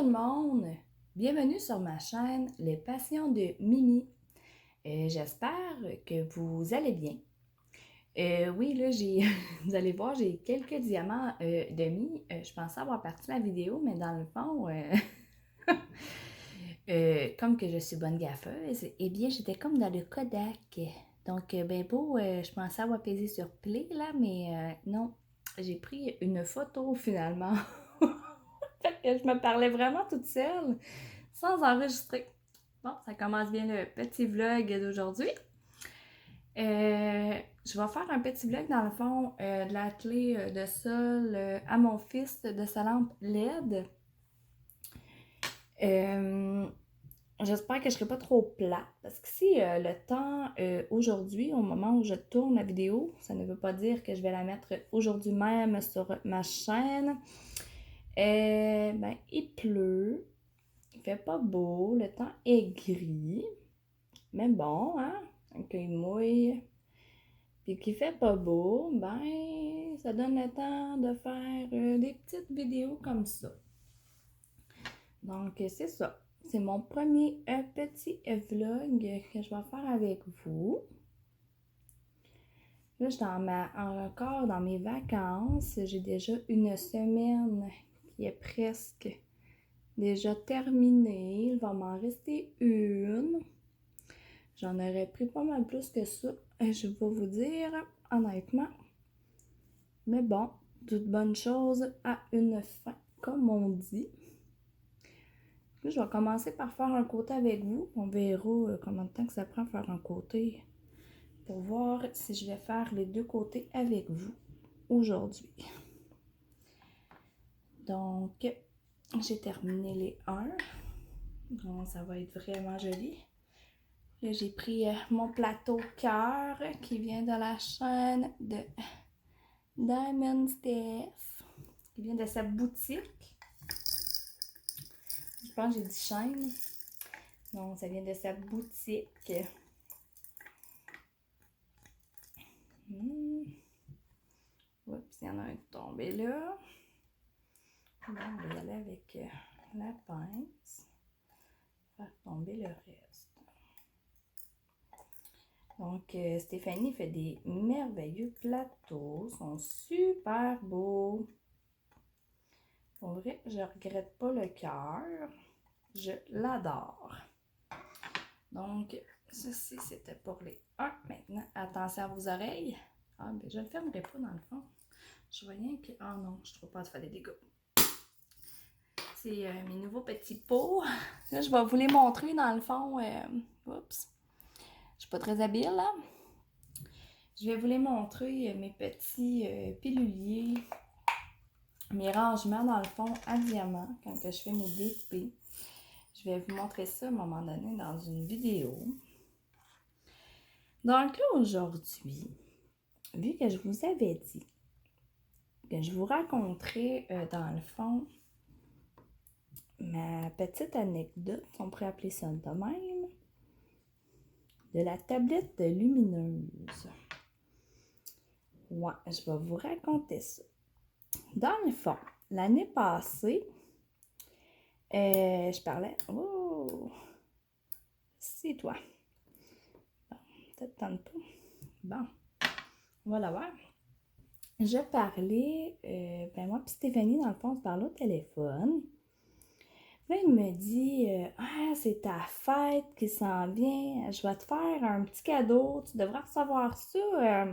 tout le monde! Bienvenue sur ma chaîne Les Passions de Mimi. J'espère que vous allez bien. Oui, là, vous allez voir, j'ai quelques diamants de mi. Je pensais avoir parti la vidéo, mais dans le fond, comme que je suis bonne gaffeuse, eh bien, j'étais comme dans le Kodak. Donc, ben beau, je pensais avoir pesé sur play, là, mais non, j'ai pris une photo finalement. Fait que je me parlais vraiment toute seule, sans enregistrer. Bon, ça commence bien le petit vlog d'aujourd'hui. Je vais faire un petit vlog dans le fond de la clé de sol à mon fils de sa lampe LED. J'espère que je ne serai pas trop plate parce que si le temps aujourd'hui, au moment où je tourne la vidéo, ça ne veut pas dire que je vais la mettre aujourd'hui même sur ma chaîne. Ben, il pleut, il fait pas beau, le temps est gris, mais bon, hein, quand il mouille, puis qu'il fait pas beau, ben, ça donne le temps de faire des petites vidéos comme ça. Donc, c'est ça. C'est mon premier petit vlog que je vais faire avec vous. Là, je suis encore dans mes vacances. J'ai déjà une semaine qui est presque déjà terminée. Il va m'en rester une. J'en aurais pris pas mal plus que ça, je vais vous dire honnêtement. Mais bon, toute bonne chose a une fin, comme on dit. Là, je vais commencer par faire un côté avec vous. On verra combien de temps que ça prend à faire un côté pour voir si je vais faire les deux côtés avec vous aujourd'hui. Donc, j'ai terminé les 1. Donc, ça va être vraiment joli. Là, j'ai pris mon plateau cœur qui vient de la chaîne de Diamond Steph, qui vient de sa boutique. Je pense que j'ai dit chaîne. Non, ça vient de sa boutique. Oups, il y en a un tombé là. Bon, on va y aller avec la pince. Faire tomber le reste. Donc, Stéphanie fait des merveilleux plateaux. Ils sont super beaux. Pour vrai, je regrette pas le cœur. Je l'adore. Donc, ceci, c'était pour les 1. Maintenant, attention à vos oreilles. Ah, ben, je ne le fermerai pas dans le fond. Je vois rien que... Ah non, je ne trouve pas de faire des dégâts. C'est mes nouveaux petits pots. Là, je vais vous les montrer dans le fond. Oups. Je suis pas très habile, là. Je vais vous les montrer, mes petits piluliers. Mes rangements, dans le fond, à diamant, quand que je fais mes DP. Je vais vous montrer ça à un moment donné dans une vidéo. Donc là, aujourd'hui, vu que je vous avais dit que je vous raconterais, dans le fond, ma petite anecdote, on pourrait appeler ça de même, de la tablette lumineuse. Ouais, je vais vous raconter ça. Dans le fond, l'année passée, je parlais... Oh! C'est toi. Bon, peut-être tente pas. Bon, on va la voir. Je parlais, ben moi puis Stéphanie, dans le fond, on se parlait au téléphone. Là, il me dit, ah, c'est ta fête qui s'en vient, je vais te faire un petit cadeau, tu devrais recevoir ça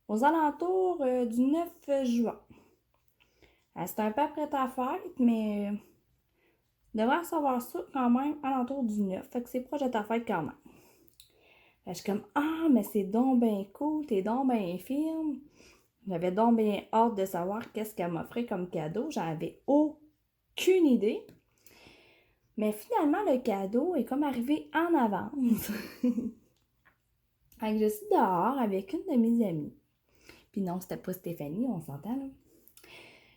aux alentours du 9 juin. C'est un peu après ta fête, mais tu devrais recevoir ça quand même alentours du 9, fait que c'est proche de ta fête quand même. Fait que je suis comme, ah, mais c'est donc bien cool, t'es donc bien fine. J'avais donc bien hâte de savoir qu'est-ce qu'elle m'offrait comme cadeau. J'en avais aucune idée. Mais finalement, le cadeau est comme arrivé en avance. Fait que je suis dehors avec une de mes amies. Puis non, c'était pas Stéphanie, on s'entend là.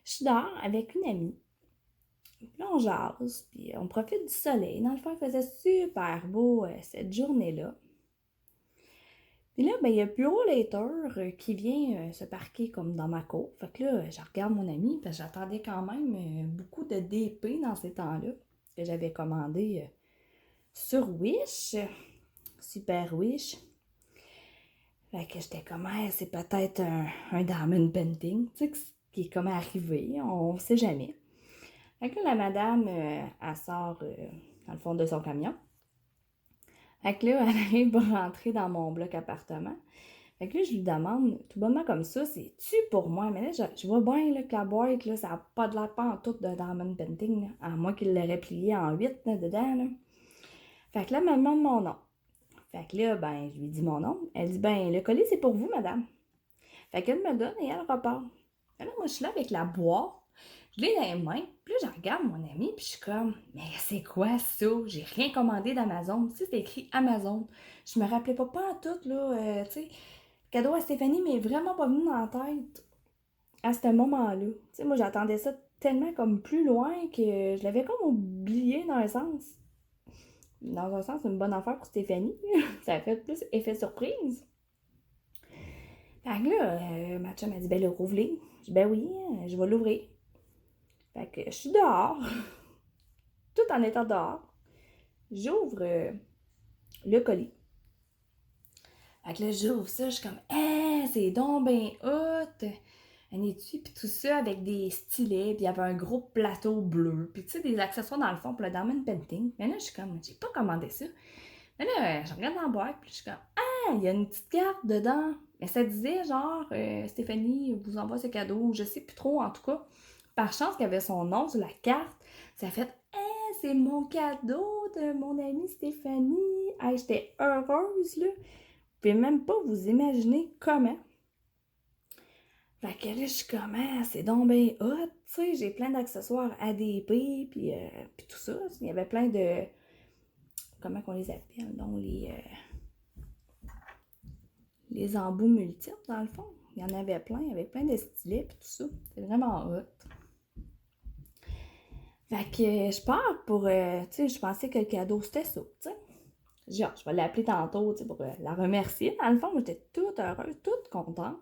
Je suis dehors avec une amie. Puis là, on jase, puis on profite du soleil. Dans le fond, il faisait super beau cette journée-là. Puis là, ben, il y a Bureau Later qui vient se parquer comme dans ma cour. Fait que là, je regarde mon ami, parce que j'attendais quand même beaucoup de DP dans ces temps-là, que j'avais commandé sur Wish, Super Wish. Fait que j'étais comme, c'est peut-être un diamond bending, tu sais, qui est comme arrivé, on sait jamais. Fait que là, la madame, elle sort dans le fond de son camion. Fait que là, elle arrive pour rentrer dans mon bloc appartement. Fait que là, je lui demande, tout bonnement comme ça, c'est-tu pour moi? Mais là, je vois bien là, que la boîte, là, ça n'a pas de l'air pas en tout de diamond bending, là, à moins qu'il l'aurait plié en 8 là, dedans, là. Fait que là, elle me demande mon nom. Fait que là, ben, je lui dis mon nom. Elle dit, ben, le colis, c'est pour vous, madame. Fait qu'elle me donne et elle repart. Et là, moi, je suis là avec la boîte. Je l'ai dans les mains. Puis là, je regarde mon ami. Puis je suis comme, mais c'est quoi ça? J'ai rien commandé d'Amazon. Tu sais, c'est écrit Amazon. Je me rappelais pas en tout, là. Tu sais, cadeau à Stéphanie, mais vraiment pas venu dans la tête à ce moment-là. Tu sais, moi, j'attendais ça tellement comme plus loin que je l'avais comme oublié dans un sens. Dans un sens, c'est une bonne affaire pour Stéphanie. Ça a fait plus effet surprise. Fait que là, ma chum m'a dit, ben là, rouvre-les. Je dis, ben oui, je vais l'ouvrir. Fait que je suis dehors, tout en étant dehors. J'ouvre le colis. Fait que là, j'ouvre ça, je suis comme, c'est donc ben hot! Un étui, puis tout ça avec des stylets, puis il y avait un gros plateau bleu, puis tu sais, des accessoires dans le fond pour le diamond painting. Mais là, je suis comme, j'ai pas commandé ça. Mais là, je regarde dans la boîte, puis je suis comme, il y a une petite carte dedans. Mais ça disait genre, Stéphanie vous envoie ce cadeau, je sais plus trop, en tout cas. Par chance qu'il y avait son nom sur la carte, ça a fait, c'est mon cadeau de mon amie Stéphanie. J'étais heureuse, là. Vous pouvez même pas vous imaginer comment. Fait que là, je suis comme, c'est donc bien hot, tu sais, j'ai plein d'accessoires ADP, puis tout ça. Il y avait plein de, comment qu'on les appelle, donc les embouts multiples, dans le fond. Il y en avait plein, avec plein de stylets, puis tout ça. C'est vraiment hot. Fait que je pars pour, tu sais, je pensais que le cadeau, c'était ça, tu sais. Genre, je vais l'appeler tantôt, tu sais, pour la remercier. Dans le fond, j'étais toute heureuse, toute contente.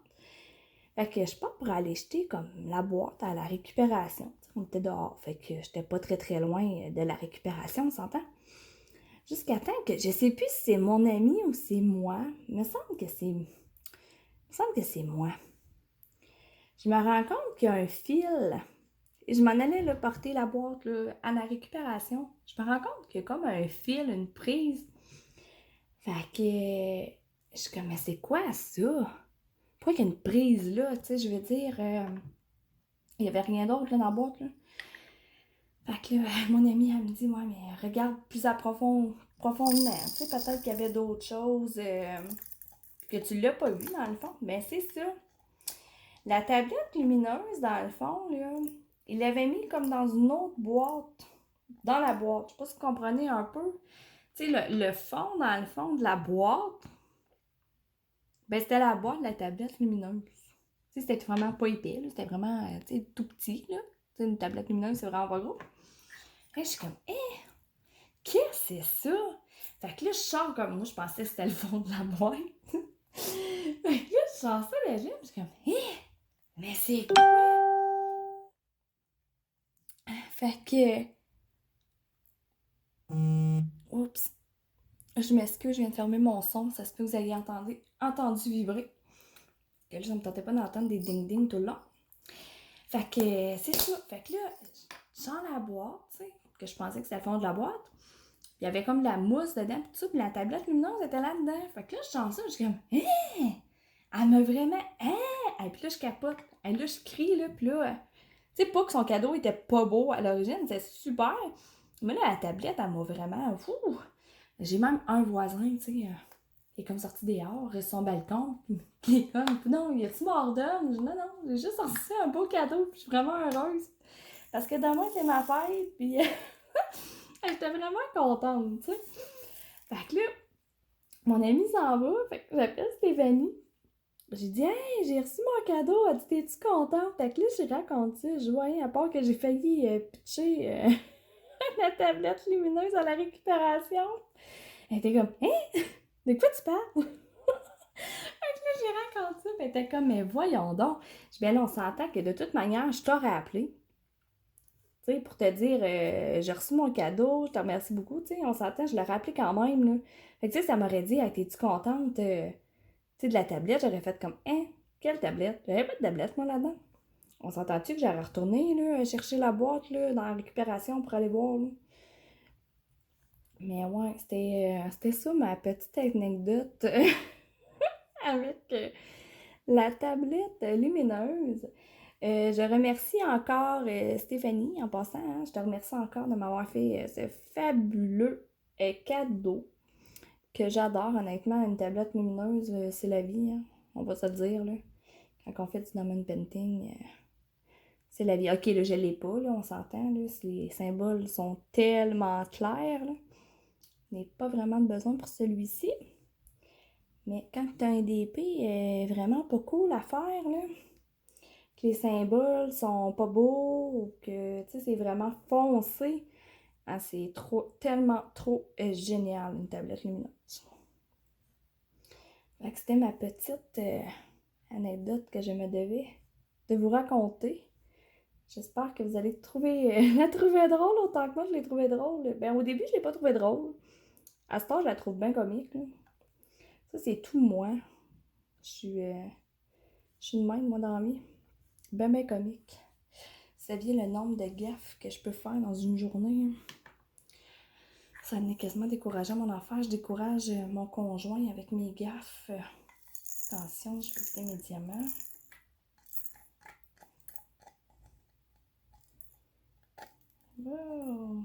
Fait que je pars pour aller jeter comme la boîte à la récupération. T'sais, on était dehors, fait que j'étais pas très très loin de la récupération, on s'entend? Jusqu'à temps que, je sais plus si c'est mon ami ou c'est moi, il me semble que c'est moi. Je me rends compte qu'il y a un fil. Et je m'en allais là, porter la boîte là, à la récupération. Je me rends compte qu'il y a comme un fil, une prise. Fait que je suis comme, mais c'est quoi ça? Pourquoi qu'il y a une prise là? Tu sais, je veux dire, il n'y avait rien d'autre là, dans la boîte. Là. Fait que là, mon amie, elle me dit, ouais, mais regarde plus profondément. Tu sais, peut-être qu'il y avait d'autres choses que tu l'as pas vu dans le fond. Mais c'est ça. La tablette lumineuse, dans le fond, là, il l'avait mis comme dans une autre boîte. Dans la boîte. Je sais pas si vous comprenez un peu. Tu sais, le fond, dans le fond de la boîte, ben c'était la boîte de la tablette lumineuse. Tu sais, c'était vraiment pas épais, là. C'était vraiment, tu sais, tout petit, là. Tu sais, une tablette lumineuse, c'est vraiment pas gros. Et je suis comme, qu'est-ce que c'est ça? Fait que là, je sors comme moi, je pensais que c'était le fond de la boîte. Fait que là, je sors ça de là, je suis comme, mais c'est quoi? Fait que, oups, je m'excuse, je viens de fermer mon son, ça se peut que vous ayez entendu vibrer. Que là, ça me tentait pas d'entendre des ding-ding tout le long. Fait que, c'est ça. Fait que là, je sors la boîte, tu sais, que je pensais que c'était le fond de la boîte. Il y avait comme de la mousse dedans, pis tout ça, puis la tablette lumineuse était là-dedans. Fait que là, je sens ça, je suis comme, elle m'a vraiment, et puis là, je capote. Et là, je crie, là, puis là, tu sais, pas que son cadeau était pas beau à l'origine, c'était super. Mais là, la tablette, elle m'a vraiment, fou. J'ai même un voisin, tu sais, qui est comme sorti dehors, sur son balcon, qui est comme, non, y a-tu mort d'homme? Non, non, j'ai juste sorti un beau cadeau, puis je suis vraiment heureuse. Parce que demain, c'est ma fête, puis j'étais vraiment contente, tu sais. Fait que là, mon amie s'en va, fait que j'appelle Stéphanie. J'ai dit, hey, j'ai reçu mon cadeau, elle dit, t'es-tu contente? Fait que là, je raconte ça, je voyais, à part que j'ai failli pitcher la tablette lumineuse à la récupération. Elle était comme, de quoi tu parles? raconte ça, puis elle était comme, mais voyons donc. Je dis, ben là, on s'entend que de toute manière, je t'aurais appelé, tu sais, pour te dire, j'ai reçu mon cadeau, je te remercie beaucoup, tu sais, on s'entend, je l'aurais appelé quand même, là. Fait que, tu sais, ça m'aurait dit, hey, t'es-tu contente, tu sais, de la tablette? J'aurais fait comme, hein, quelle tablette? J'avais pas de tablette, moi, là-dedans. On s'entend-tu que j'aurais retourné, là, chercher la boîte, là, dans la récupération pour aller voir, là? Mais ouais, c'était ça ma petite anecdote avec la tablette lumineuse. Je remercie encore Stéphanie en passant. Hein, je te remercie encore de m'avoir fait ce fabuleux cadeau que j'adore. Honnêtement, une tablette lumineuse, c'est la vie. Hein, on va se le dire. Là. Quand on fait du diamond painting, c'est la vie. Ok, là, je l'ai pas. Là, on s'entend. Là, les symboles sont tellement clairs. Là. Je n'ai pas vraiment de besoin pour celui-ci. Mais quand tu as un DP vraiment pas cool à faire, là, que les symboles sont pas beaux ou que c'est vraiment foncé, hein, c'est tellement trop génial une tablette lumineuse. Fait que c'était ma petite anecdote que je me devais de vous raconter. J'espère que vous allez la trouver drôle autant que moi je l'ai trouvée drôle. Ben au début je l'ai pas trouvée drôle. À ce temps je la trouve bien comique. Là. Ça c'est tout moi. Je suis de même moi dans la vie. Ben comique. Vous saviez le nombre de gaffes que je peux faire dans une journée? Ça venait quasiment décourageant mon affaire. Je décourage mon conjoint avec mes gaffes. Attention, je vais éviter mes diamants. Wow!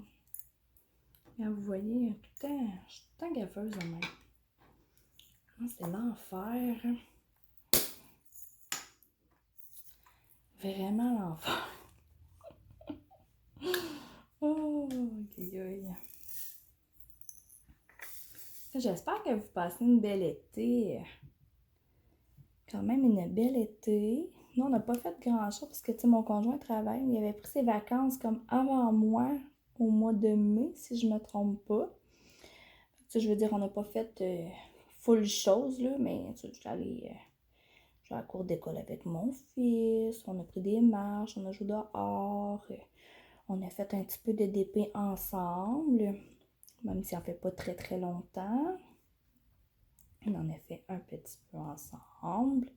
Bien, vous voyez, je suis tout le temps gaffeuse de même. C'est l'enfer. Vraiment l'enfer. Oh, aïe. J'espère que vous passez une belle été. Quand même une belle été. Nous, on n'a pas fait grand-chose parce que, tu sais, mon conjoint travaille. Il avait pris ses vacances comme avant moi, au mois de mai, si je me trompe pas. Tu sais, je veux dire, on n'a pas fait full chose, là, mais tu sais, je suis allée à la cour d'école avec mon fils. On a pris des marches, on a joué dehors. On a fait un petit peu de DP ensemble, même si on ne fait pas très très longtemps. On en a fait un petit peu ensemble.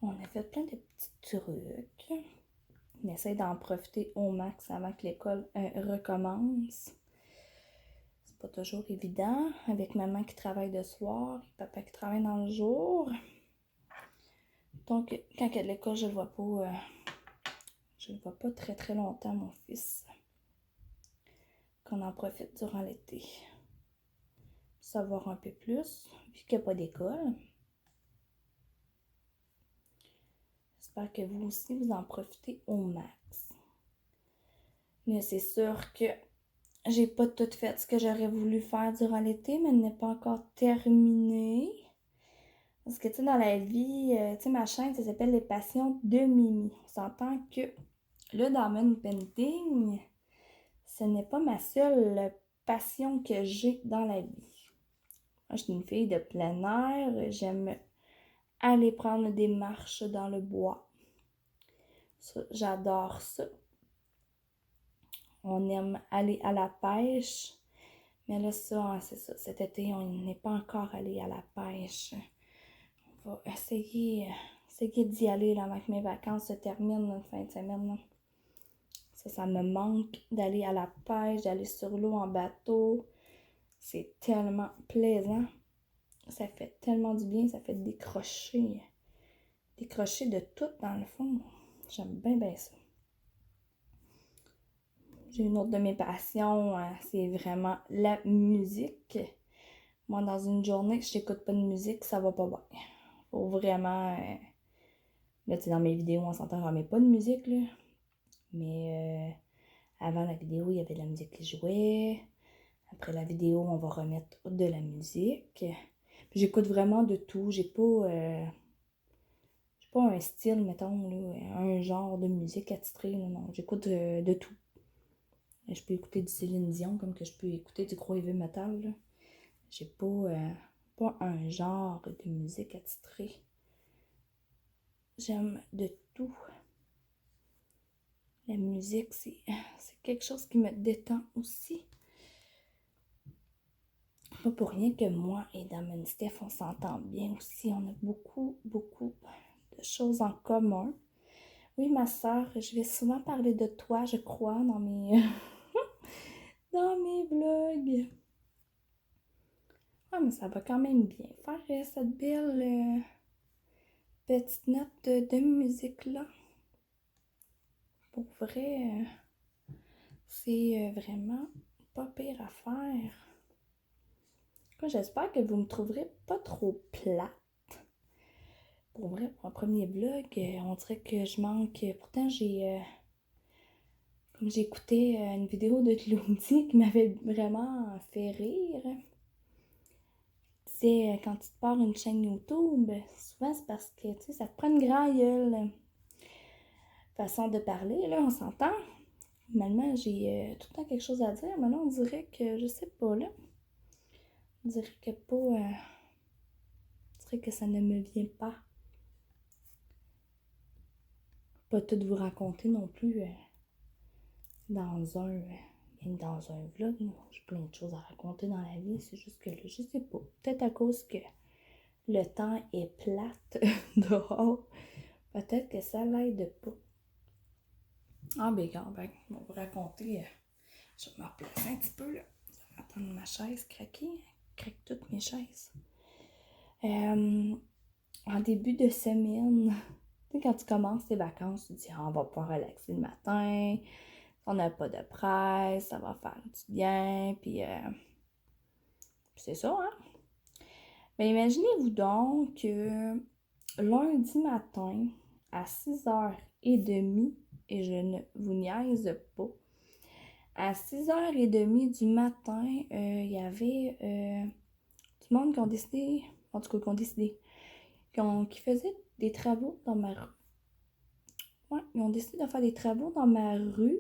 On a fait plein de petits trucs. On essaie d'en profiter au max avant que l'école recommence. C'est pas toujours évident avec maman qui travaille de soir et papa qui travaille dans le jour. Donc, quand il y a de l'école, je le vois pas très très longtemps, mon fils. Qu'on en profite durant l'été. Savoir un peu plus, vu qu'il n'y a pas d'école. J'espère que vous aussi, vous en profitez au max. Mais c'est sûr que j'ai pas tout fait ce que j'aurais voulu faire durant l'été, mais elle n'est pas encore terminée. Parce que, tu sais, dans la vie, tu sais, ma chaîne, ça s'appelle Les Passions de Mimi. On s'entend que le diamond painting, ce n'est pas ma seule passion que j'ai dans la vie. Moi, je suis une fille de plein air. J'aime aller prendre des marches dans le bois. Ça, j'adore ça. On aime aller à la pêche. Mais là, ça, c'est ça. Cet été, on n'est pas encore allé à la pêche. On va essayer d'y aller là, avant que mes vacances se terminent fin de semaine. Là. Ça me manque d'aller à la pêche, d'aller sur l'eau en bateau. C'est tellement plaisant. Ça fait tellement du bien. Ça fait décrocher. Décrocher de tout dans le fond. J'aime bien ça. J'ai une autre de mes passions, c'est vraiment la musique. Moi, dans une journée que je n'écoute pas de musique, ça va pas bien. Faut vraiment... là, tu sais, dans mes vidéos, on s'entend, j'en mets pas de musique, là. Mais avant la vidéo, il y avait de la musique qui jouait. Après la vidéo, on va remettre de la musique. Puis j'écoute vraiment de tout. J'ai pas un style, mettons, là, un genre de musique attitré. Non, j'écoute de tout. Je peux écouter du Céline Dion comme que je peux écouter du gros heavy metal. Là. J'ai pas un genre de musique attitré. j'aime de tout. La musique, c'est quelque chose qui me détend aussi. Pas pour rien que moi et Dame Steph, on s'entend bien aussi. On a beaucoup, beaucoup de choses en commun. Oui, ma soeur, je vais souvent parler de toi, je crois, dans mes, dans mes vlogs. Ah, mais ça va quand même bien faire cette belle petite note de musique-là. Pour vrai, c'est vraiment pas pire à faire. J'espère que vous me trouverez pas trop plate. Pour vrai, pour un premier vlog, on dirait que je manque. Pourtant, comme j'écoutais une vidéo de Cloudy qui m'avait vraiment fait rire. Tu sais, quand tu te pars une chaîne YouTube, souvent c'est parce que, tu sais, ça te prend une grande gueule. Façon de parler, là, on s'entend. Finalement, j'ai tout le temps quelque chose à dire. Maintenant, on dirait que, je sais pas, là. On dirait que pas... on dirait que ça ne me vient pas. Pas tout vous raconter non plus dans un vlog. J'ai plein de choses à raconter dans la vie. C'est juste que là, je sais pas. Peut-être à cause que le temps est plate dehors. Peut-être que ça l'aide pas. Ah, ben, on va vous raconter. Je vais me replacer un petit peu, là. Ça va attendre ma chaise craquer. Craque toutes mes chaises. En début de semaine, tu sais, quand tu commences tes vacances, tu te dis, ah, on va pouvoir relaxer le matin. On n'a pas de presse, ça va faire du bien. Puis c'est ça, hein? Mais imaginez-vous donc que lundi matin, à 6h30, et je ne vous niaise pas, à 6h30 du matin, il y avait du monde qui ont décidé, en tout cas qui ont décidé, qui faisaient des travaux dans ma rue. Ouais, ils ont décidé de faire des travaux dans ma rue.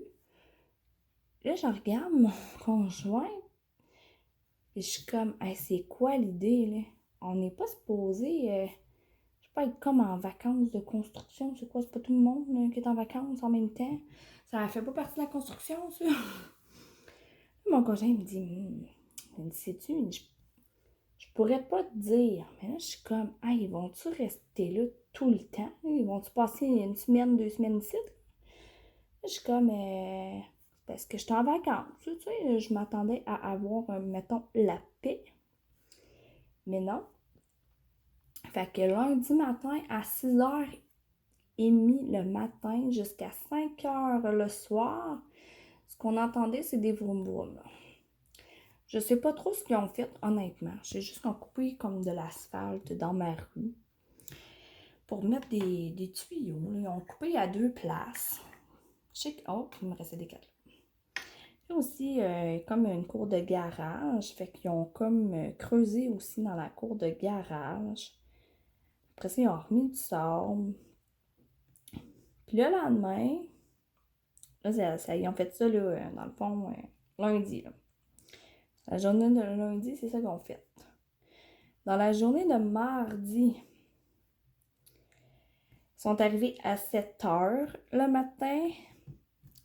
Là, je regarde mon conjoint et je suis comme, hey, c'est quoi l'idée, là? On n'est pas supposé, je sais pas, être comme en vacances de construction. C'est quoi? C'est pas tout le monde là, qui est en vacances en même temps. Ça fait pas partie de la construction, ça. Mon conjoint me dit, sais-tu, je pourrais pas te dire. Mais là, je suis comme, ah, ils vont-tu rester là tout le temps? Ils vont-tu passer une semaine, 2 semaines ici? Je suis comme, parce que j'étais en vacances, tu sais, je m'attendais à avoir, mettons, la paix. Mais non. Fait que lundi matin, à 6h30 le matin jusqu'à 5h le soir, ce qu'on entendait, c'est des vroom vroom. Je sais pas trop ce qu'ils ont fait, honnêtement. C'est juste qu'on coupé comme de l'asphalte dans ma rue pour mettre des tuyaux. Ils ont coupé à 2 places. Je sais que... Oh, il me restait des câbles. Il y a aussi comme une cour de garage. Fait qu'ils ont comme creusé aussi dans la cour de garage. Après ça, ils ont remis du sable. Puis le lendemain, là, ils ont fait ça, là, dans le fond, lundi. Là. La journée de lundi, c'est ça qu'ils ont fait. Dans la journée de mardi, ils sont arrivés à 7h le matin.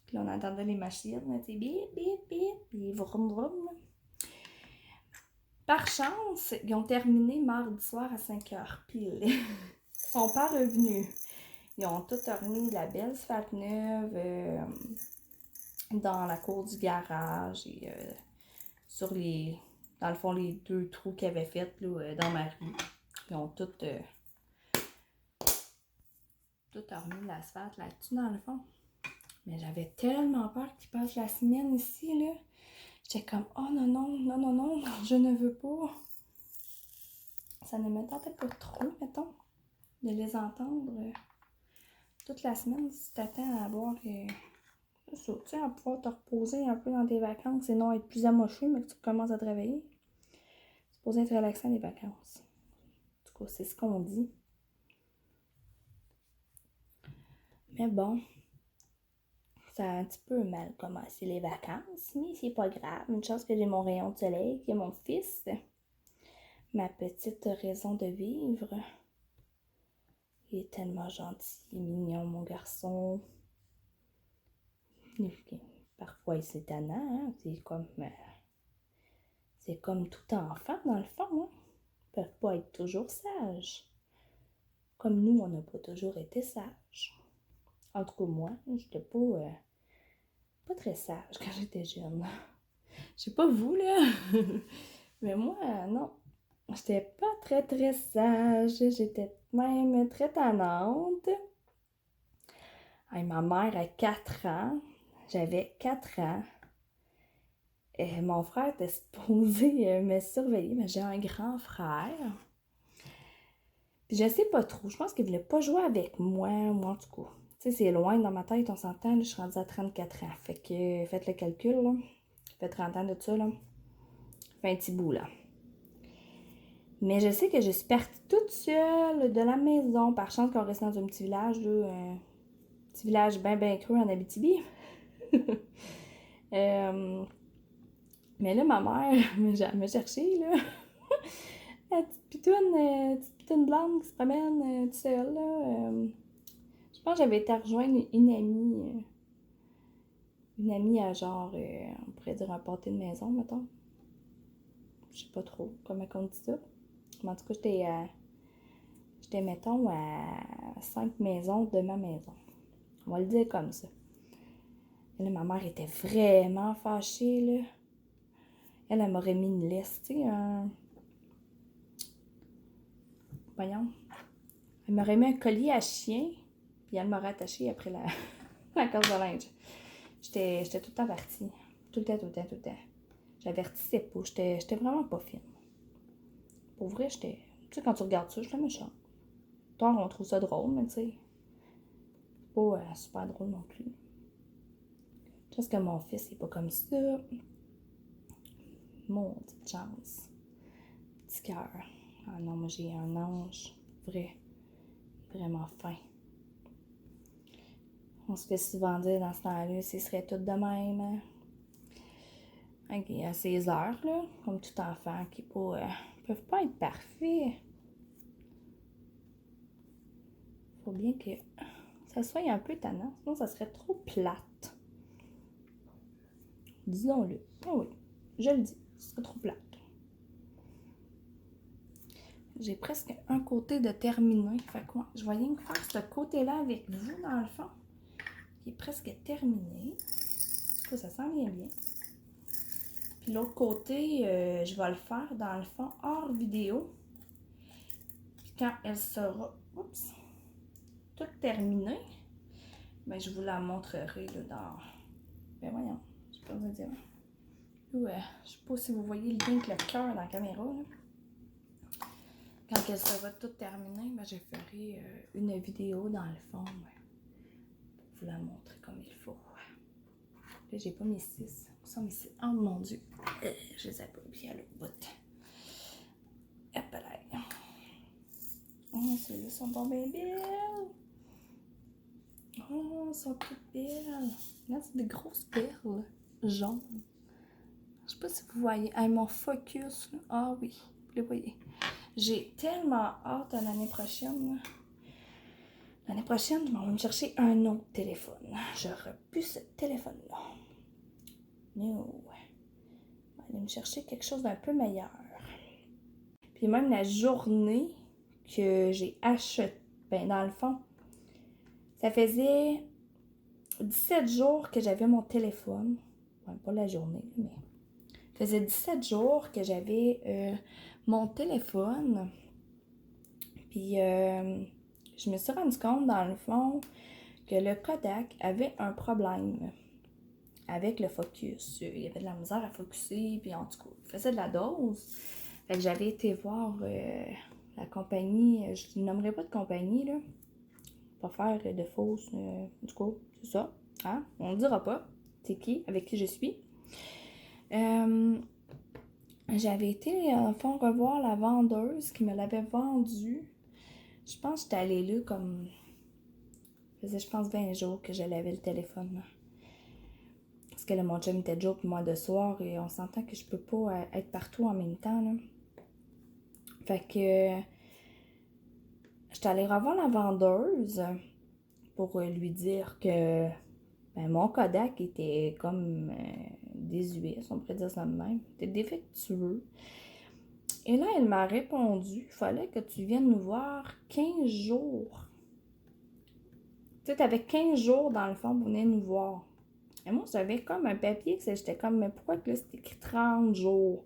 Puis là, on entendait les machines, tu sais, bip, bip, bip, puis vroom, vroom. Par chance, ils ont terminé mardi soir à 5h pile. Ils sont pas revenus. Ils ont tout remis de la belle asphalte neuve dans la cour du garage et sur dans le fond, les 2 trous qu'ils avaient fait là, dans ma rue. Ils ont tout remis de l'asphalte là-dessus, dans le fond. Mais j'avais tellement peur qu'ils passent la semaine ici, là. J'étais comme, oh non, non, non, non, non, je ne veux pas. Ça ne me tentait pas trop, mettons, de les entendre toute la semaine si tu t'attends à avoir... ça, tu sais, à pouvoir te reposer un peu dans tes vacances et non être plus amoché, mais que tu commences à travailler. C'est supposé être relaxant les vacances. En tout cas, c'est ce qu'on dit. Mais bon, ça a un petit peu mal commencé les vacances, mais c'est pas grave. Une chance que j'ai mon rayon de soleil, qui est mon fils. Ma petite raison de vivre. Il est tellement gentil, mignon, mon garçon. Parfois, il s'est tannant, hein? C'est comme tout enfant, dans le fond, hein? Ils peuvent pas être toujours sages. Comme nous, on n'a pas toujours été sages. En tout cas, moi, j'étais pas très sage quand j'étais jeune. Je sais pas vous, là. Mais moi, non. J'étais pas très, très sage. J'étais même très tannante. Et ma mère a 4 ans. J'avais 4 ans. Et mon frère était supposé me surveiller, mais j'ai un grand frère. Puis je sais pas trop. Je pense qu'il voulait pas jouer avec moi, en tout cas. Tu sais, c'est loin dans ma tête, on s'entend. Là, je suis rendue à 34 ans. Fait que faites le calcul, là. Ça fait 30 ans de ça, là. Ça fait un petit bout, là. Mais je sais que je suis partie toute seule de la maison. Par chance qu'on reste dans un petit village, là. Un petit village bien creux en Abitibi. Mais là, ma mère me chercher, là. La petite pitoune blonde qui se promène toute seule, là. Je pense que j'avais été rejoindre une amie. Une amie à genre, on pourrait dire un pâté de maison, mettons. Je sais pas trop comment on dit ça. Mais en tout cas, j'étais, mettons, à 5 maisons de ma maison. On va le dire comme ça. Et là, ma mère était vraiment fâchée, là. Elle m'aurait mis une laisse, tu sais, voyons. Elle m'aurait mis un collier à chien, puis elle m'aurait attaché après la corde de linge. J'étais tout le temps partie. Tout le temps. J'avertissais pas. J'étais vraiment pas fine. Pour vrai, tu sais, quand tu regardes ça, j'étais méchante. Tard, on trouve ça drôle, mais tu sais, pas super drôle non plus. Juste que mon fils, il est pas comme ça. Mon petite chance. Petit cœur. Ah non, moi j'ai un ange. Vraiment fin. On se fait souvent dire dans ce temps-là, ce serait tout de même. Hein? À ses heures, là, comme tout enfant, qui peuvent pas être parfaits. Faut bien que ça soit un peu tannant, sinon ça serait trop plate. Disons-le. Ah oui, je le dis, ce serait trop plate. J'ai presque un côté de terminé. Fait que moi, je vais rien faire ce côté-là avec vous, dans le fond. Qui est presque terminé. En tout cas, ça sent bien. Puis l'autre côté, je vais le faire, dans le fond, hors vidéo. Puis quand elle sera, toute terminée, ben, je vous la montrerai là, dans... Ben voyons, je sais pas vous dire. Je sais pas si vous voyez le lien avec le cœur dans la caméra. Là. Quand elle sera toute terminée, ben, je ferai une vidéo dans le fond pour vous la montrer comme il faut. Là, j'ai pas mes 6. Où sont mes 6? Oh mon Dieu! Je les ai pas bien à l'autre bout. Hop là! Oh, ceux-là sont pas bien belles! Oh, elles sont toutes belles! Là, c'est des grosses perles jaunes. Je sais pas si vous voyez. Ah, mon focus, là. Ah oui, vous les voyez. J'ai tellement hâte à l'année prochaine. Là. L'année prochaine, je vais me chercher un autre téléphone. J'aurai plus ce téléphone-là. No. Je vais aller me chercher quelque chose d'un peu meilleur. Puis même la journée que j'ai acheté, ben dans le fond, ça faisait 17 jours que j'avais mon téléphone. Ouais, pas la journée, mais ça faisait 17 jours que j'avais mon téléphone. Puis je me suis rendu compte, dans le fond, que le Kodak avait un problème avec le focus. Il y avait de la misère à focuser, puis en tout cas, il faisait de la dose. Fait que j'avais été voir la compagnie, je ne nommerai pas de compagnie, là. Pas faire de fausses, du coup, c'est ça. Hein? On ne dira pas. C'est qui, avec qui je suis. J'avais été, en fond, revoir la vendeuse qui me l'avait vendu. Je pense que j'étais allée là comme... Ça faisait, je pense, 20 jours que je l'avais le téléphone. Là. Parce que là, mon chum était de jour puis moi de soir. Et on s'entend que je peux pas être partout en même temps. Là. Fait que... j'étais allée revoir la vendeuse pour lui dire que mon Kodak était comme désuet, si on pourrait dire ça de même. Il était défectueux. Et là, elle m'a répondu, il fallait que tu viennes nous voir 15 jours. Tu sais, t'avais 15 jours dans le fond pour venir nous voir. Et moi, j'avais comme un papier que j'étais comme, mais pourquoi que là, c'était écrit 30 jours?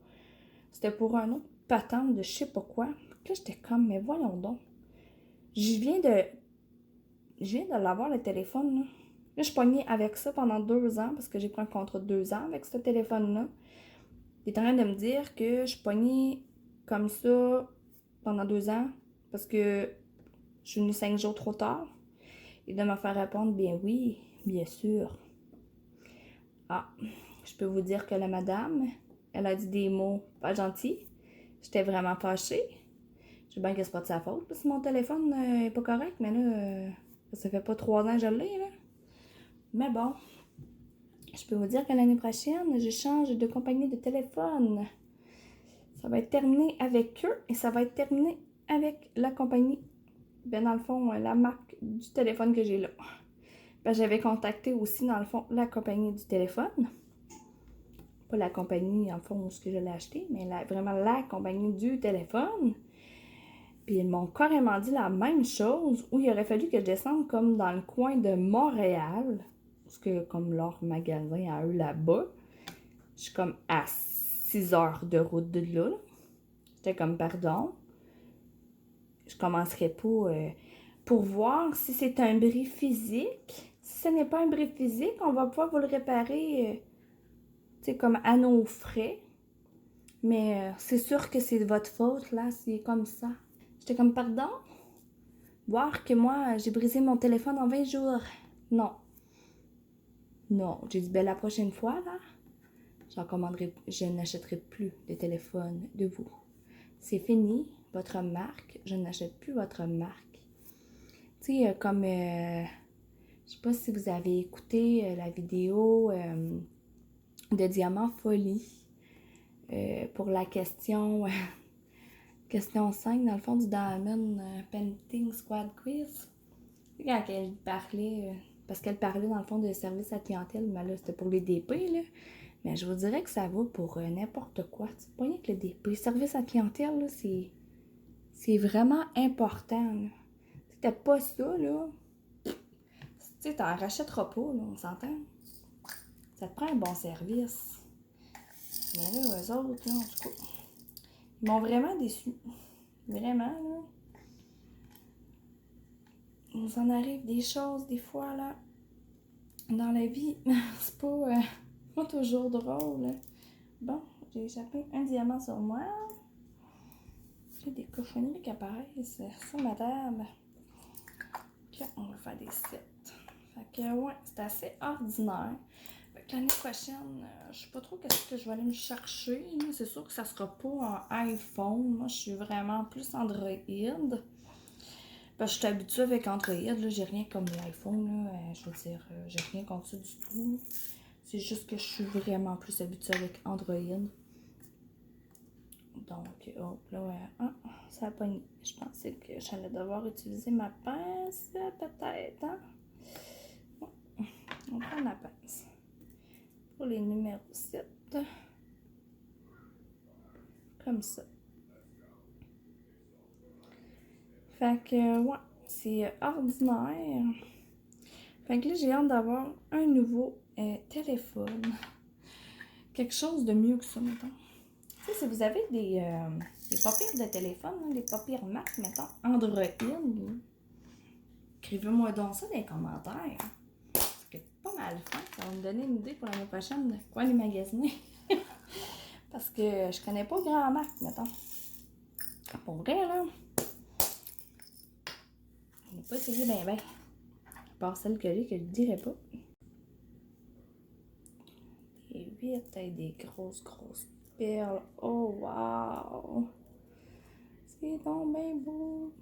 C'était pour un autre patente de je sais pas quoi. Puis là, j'étais comme, mais voyons donc. Je viens de l'avoir le téléphone, là. Là, je suis pognée avec ça pendant 2 ans parce que j'ai pris un contrat de 2 ans avec ce téléphone-là. Il est en train de me dire que je suis pognée comme ça pendant 2 ans parce que je suis venue 5 jours trop tard. Et de me faire répondre, bien oui, bien sûr. Ah, je peux vous dire que la madame, elle a dit des mots pas gentils. J'étais vraiment fâchée. Je sais bien que c'est pas de sa faute parce que mon téléphone est pas correct, mais là, ça fait pas 3 ans que je l'ai, là. Mais bon, je peux vous dire que l'année prochaine, je change de compagnie de téléphone. Ça va être terminé avec eux et ça va être terminé avec la compagnie, dans le fond, la marque du téléphone que j'ai là. J'avais contacté aussi, dans le fond, la compagnie du téléphone. Pas la compagnie, en fond, où ce que je l'ai acheté, mais vraiment la compagnie du téléphone. Puis ils m'ont carrément dit la même chose, où il aurait fallu que je descende comme dans le coin de Montréal, parce que comme leur magasin à eux là-bas, je suis comme à 6 heures de route de là. J'étais comme, pardon, je commencerai pas pour voir si c'est un bris physique. Si ce n'est pas un bris physique, on va pouvoir vous le réparer, tu sais, comme à nos frais. Mais c'est sûr que c'est de votre faute, là, c'est comme ça. J'étais comme, pardon? Voir que moi, j'ai brisé mon téléphone en 20 jours. Non. Non. J'ai dit, ben la prochaine fois, là, j'en commanderai, je n'achèterai plus de téléphone de vous. C'est fini, votre marque, je n'achète plus votre marque. Tu sais, comme, je sais pas si vous avez écouté la vidéo de Diamant Folie pour la question... Question 5, dans le fond, du Diamond Painting Squad Quiz. C'est quand elle parlait, parce qu'elle parlait dans le fond de service à clientèle, mais là, c'était pour les DP, là. Mais je vous dirais que ça vaut pour n'importe quoi. C'est pas rien que le DP. Service à clientèle, là, c'est vraiment important, là. Si t'as pas ça, là, tu sais, t'en rachèteras pas, là, on s'entend. Ça te prend un bon service. Mais là, eux autres, là, en tout cas, ils m'ont vraiment déçu. Vraiment, là. Il nous en arrive des choses, des fois, là, dans la vie. C'est pas toujours drôle. Bon, j'ai échappé un diamant sur moi. J'ai des cochonneries qui apparaissent sur ma table. Ok, on va faire des sets. Fait que, ouais, c'est assez ordinaire. Fait que l'année prochaine, je sais pas trop qu'est-ce que je vais aller me chercher. C'est sûr que ça sera pas en iPhone. Moi, je suis vraiment plus Android. Parce que je suis habituée avec Android, là, j'ai rien comme l'iPhone, là, je veux dire, j'ai rien contre ça du tout. C'est juste que je suis vraiment plus habituée avec Android. Donc, hop là, ouais, ça a pogné. Je pensais que j'allais devoir utiliser ma pince, peut-être, hein? Ouais. On prend la pince. Pour les numéros 7. Comme ça. Fait que, ouais, c'est ordinaire. Fait que là, j'ai hâte d'avoir un nouveau téléphone. Quelque chose de mieux que ça, mettons. Tu sais, si vous avez des papiers de téléphone, hein, des papiers marques, mettons, Android, écrivez-moi donc ça dans les commentaires. C'est pas mal fun. Ça va me donner une idée pour l'année prochaine de quoi aller magasiner. Parce que je connais pas grand marque, mettons. Pour vrai, là. Je n'ai pas essayé bien, bien. À part celle que j'ai, que je dirais pas. Des 8 avec des grosses perles. Oh, wow! C'est donc bien beau.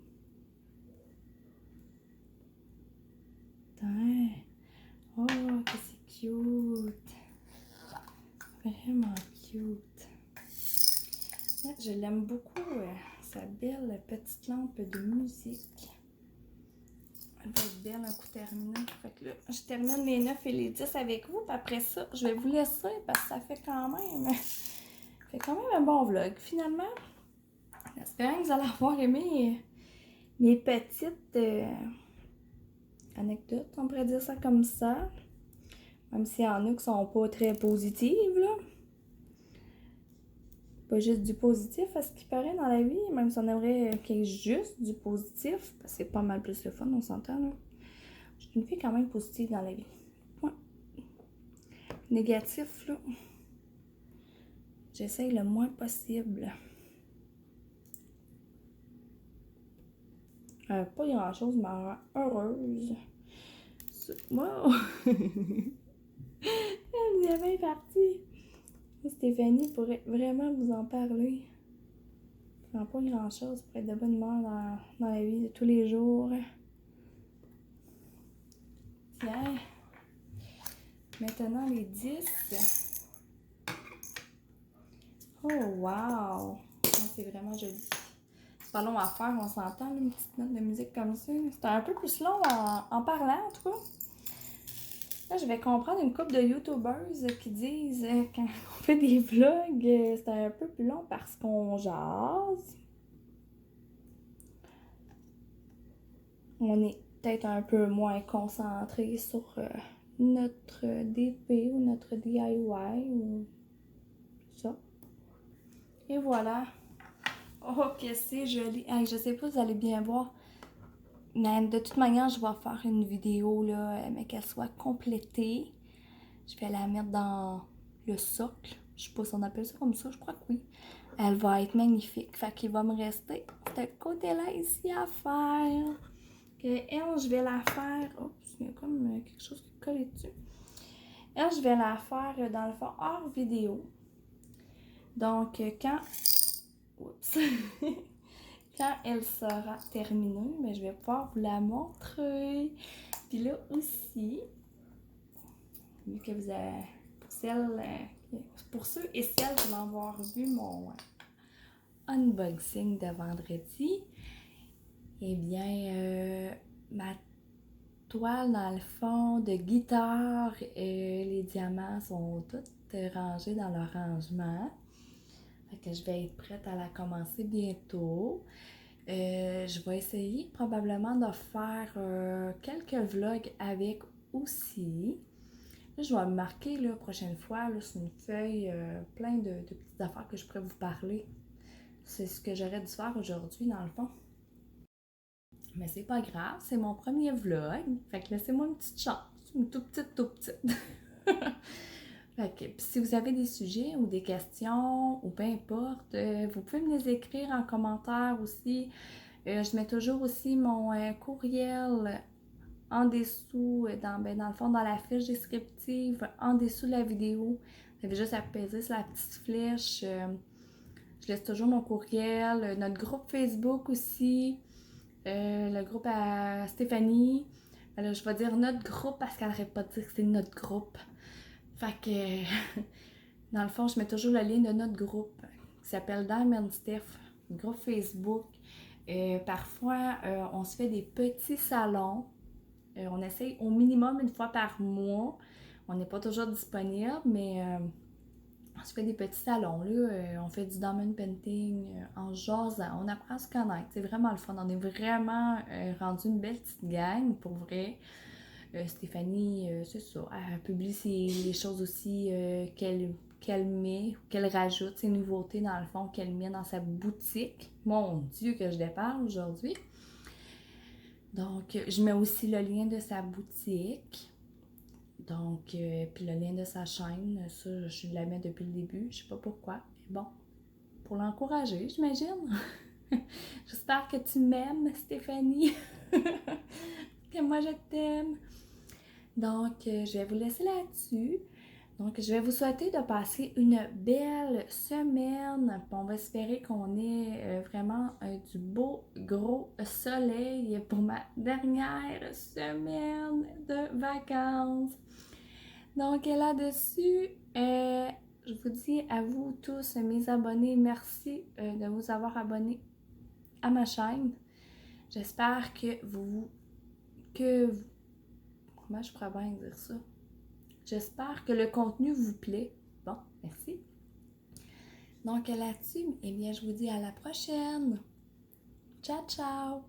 Putain. Oh, que c'est cute. Vraiment cute. Je l'aime beaucoup, sa belle petite lampe de musique. Elle va être belle un coup terminé. Fait que là, je termine les 9 et les 10 avec vous. Puis après ça, je vais vous laisser parce que ça fait quand même un bon vlog. Finalement, j'espère que vous allez avoir aimé mes petites anecdotes, on pourrait dire ça comme ça. Même s'il y en a qui sont pas très positives, là. Pas juste du positif à ce qui paraît dans la vie, même si on aimerait qu'il y ait juste du positif, parce que c'est pas mal plus le fun, on s'entend, là. Je suis une fille quand même positive dans la vie. Ouais. Négatif, là, j'essaye le moins possible. Pas grand-chose me rend heureuse. Wow! Elle est bien partie. Stéphanie pourrait vraiment vous en parler. Ça pas grand-chose pour être de bonne humeur dans la vie de tous les jours. Tiens, maintenant les 10. Oh wow! C'est vraiment joli. C'est pas long à faire, on s'entend, là, une petite note de musique comme ça. C'était un peu plus long en parlant, en tout cas. Là, je vais comprendre une couple de YouTubers qui disent quand on fait des vlogs, c'est un peu plus long parce qu'on jase. On est peut-être un peu moins concentré sur notre DP ou notre DIY ou ça. Et voilà. Oh, que c'est joli. Hey, je sais pas si vous allez bien voir. Mais de toute manière, je vais faire une vidéo, là, mais qu'elle soit complétée. Je vais la mettre dans le socle. Je sais pas si on appelle ça comme ça, je crois que oui. Elle va être magnifique. Fait qu'il va me rester ce côté-là ici à faire. Que elle, je vais la faire. Oups, il y a comme quelque chose qui colle dessus. Elle, je vais la faire dans le fond hors vidéo. Donc, quand. Oups! Quand elle sera terminée, mais je vais pouvoir vous la montrer. Puis là aussi, vu que vous avez, pour ceux et celles qui vont avoir vu mon unboxing de vendredi, eh bien, ma toile dans le fond de guitare, les diamants sont tous rangés dans leur rangement. Fait que je vais être prête à la commencer bientôt. Je vais essayer probablement de faire quelques vlogs avec aussi. Là, je vais me marquer la prochaine fois là, sur une feuille plein de petites affaires que je pourrais vous parler. C'est ce que j'aurais dû faire aujourd'hui dans le fond. Mais c'est pas grave, c'est mon premier vlog. Fait que laissez-moi une petite chance. Une toute petite. Fait que, si vous avez des sujets ou des questions ou peu importe, vous pouvez me les écrire en commentaire aussi. Je mets toujours aussi mon courriel en dessous, dans le fond, dans la fiche descriptive, en dessous de la vidéo. Vous avez juste à peser sur la petite flèche. Je laisse toujours mon courriel. Notre groupe Facebook aussi. Le groupe à Stéphanie. Alors, je vais dire notre groupe parce qu'elle n'arrête pas de dire que c'est notre groupe. Fait que, dans le fond, je mets toujours le lien de notre groupe qui s'appelle Diamond Steph, groupe Facebook. Parfois, on se fait des petits salons. On essaye au minimum une fois par mois. On n'est pas toujours disponible, mais on se fait des petits salons. Là, on fait du diamond painting en jasant. On apprend à se connaître. C'est vraiment le fun. On est vraiment rendu une belle petite gang, pour vrai. Stéphanie, c'est ça, elle publie les choses aussi qu'elle met, qu'elle rajoute, ses nouveautés dans le fond, qu'elle met dans sa boutique. Mon Dieu, que je déparle aujourd'hui! Donc, je mets aussi le lien de sa boutique. Donc, puis le lien de sa chaîne, ça, je la mets depuis le début. Je sais pas pourquoi, mais bon, pour l'encourager, j'imagine. J'espère que tu m'aimes, Stéphanie. Que moi, je t'aime. Donc, je vais vous laisser là-dessus. Donc, je vais vous souhaiter de passer une belle semaine. On va espérer qu'on ait vraiment du beau, gros soleil pour ma dernière semaine de vacances. Donc, là-dessus, je vous dis à vous tous, mes abonnés, merci de vous avoir abonnés à ma chaîne. J'espère que comment je pourrais bien dire ça? J'espère que le contenu vous plaît. Bon, merci. Donc là-dessus, eh bien, je vous dis à la prochaine. Ciao, ciao!